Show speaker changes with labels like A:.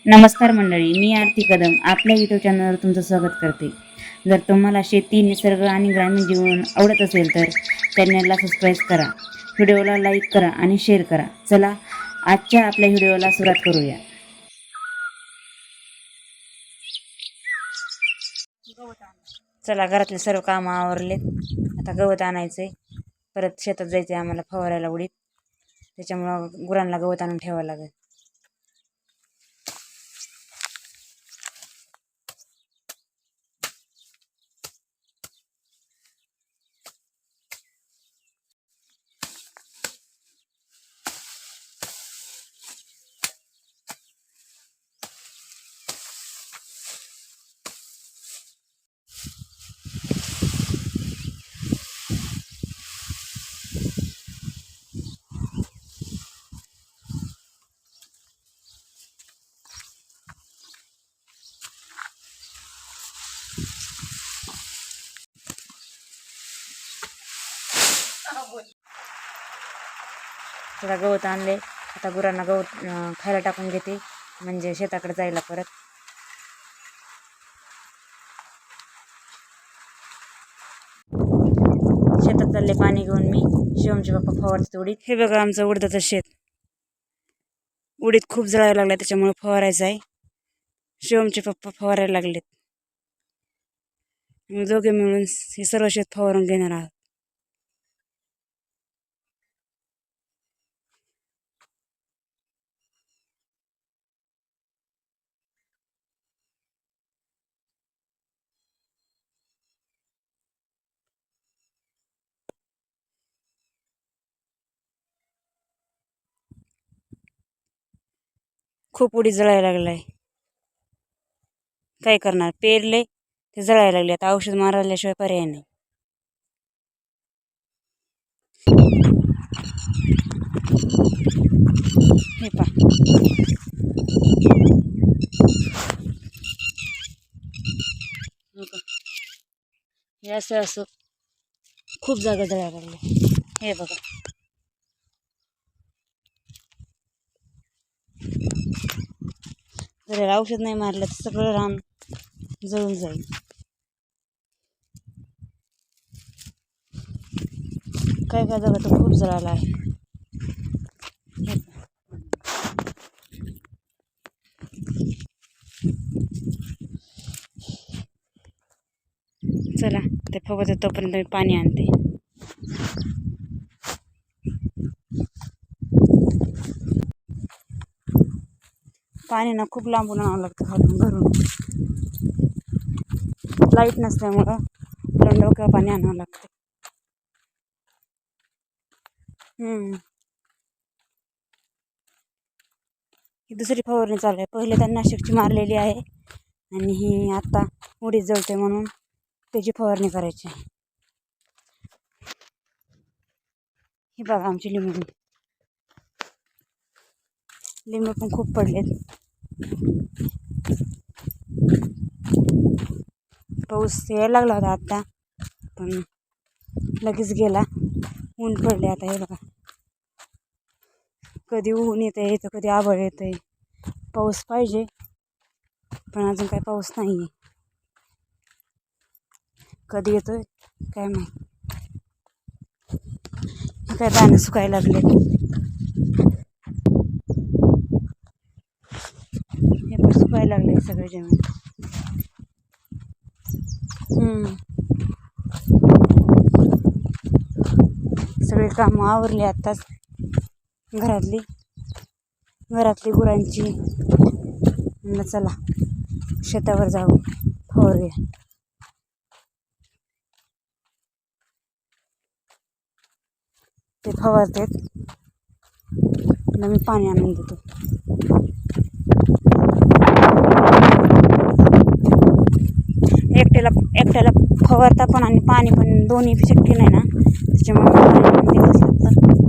A: नमस्कार मंडळी, मी आरती कदम आपल्या यूट्यूब चॅनलवर तुमचं स्वागत करते. जर तुम्हाला शेती, निसर्ग आणि ग्रामीण जीवन आवडत असेल तर चॅनलला सबस्क्राईब करा, व्हिडिओला लाईक करा आणि शेअर करा. चला आजच्या आपल्या व्हिडिओला सुरुवात करूया. चला, घरातले सर्व कामं आवरलेत. आता गवत आणायचंय, परत शेतात जायचंय आम्हाला फवारायला उडीत. त्याच्यामुळं गुरांना गवत आणून ठेवावं लागेल. थोडा गवत आणले, आता गुरांना गवत खायला टाकून घेते, म्हणजे शेताकडे जायला परत. शेतात चालले पाणी घेऊन मी. शिवमचे पप्पा फवारतात उडीत. हे बघा आमचं उडदाचं शेत. उडीत खूप जळायला लागलाय, त्याच्यामुळे फवारायचं आहे. शिवमचे पप्पा फवारायला लागलेत. दोघे मिळून हे सर्व शेत फवारून घेणार आहोत. खूप उडीद जळायला लागलाय. काय करणार, पेरले ते जळायला लागले. आता औषध मारल्याशिवाय पर्याय नाही. हे पा, हे असं खूप जागा जळायला लागले. हे बघा, जर औषध नाही मारलं तर सगळं रान जळून जाईल. काय काय जागा तर खूप जळाला आहे. चला, ते फवत तोपर्यंत मी पाणी आणते. पाणी ना खूप लांबून आणावं लागतं खालून घरून. लाईट नसल्यामुळं डोक्यावर पाणी आणावं लागतं. ही दुसरी फवारणी चालू आहे. पहिले त्यांना नाशिकची मारलेली आहे आणि ही आता उडीद जळते म्हणून त्याची फवारणी करायची. ही बघा आमची लिंबू. लिंबू पण खूप पडलेत. पाऊस यायला लागला होता आता, पण लगेच गेला. ऊन पडले आता. हे बघा, कधी ऊन येते तर कधी आभाळ येते. पाऊस पाहिजे, पण अजून काही पाऊस नाही आहे. कधी येतोय काय माहिती. काय दाणे सुकायला लागले. हे पण सुकायला लागले सगळे जमीन. सगळे कामं आवरले आत्ताच. घरातली गुरांची. म्हणलं चला शेतावर जाऊ, फवारूया. ते फवारतात, मी पाणी आणून देतो. एकट्याला फवारता पण आणि पाणी पण दोन्ही शक्य नाही ना, त्याच्यामुळे पाणी आणून द्यावंच लागतं.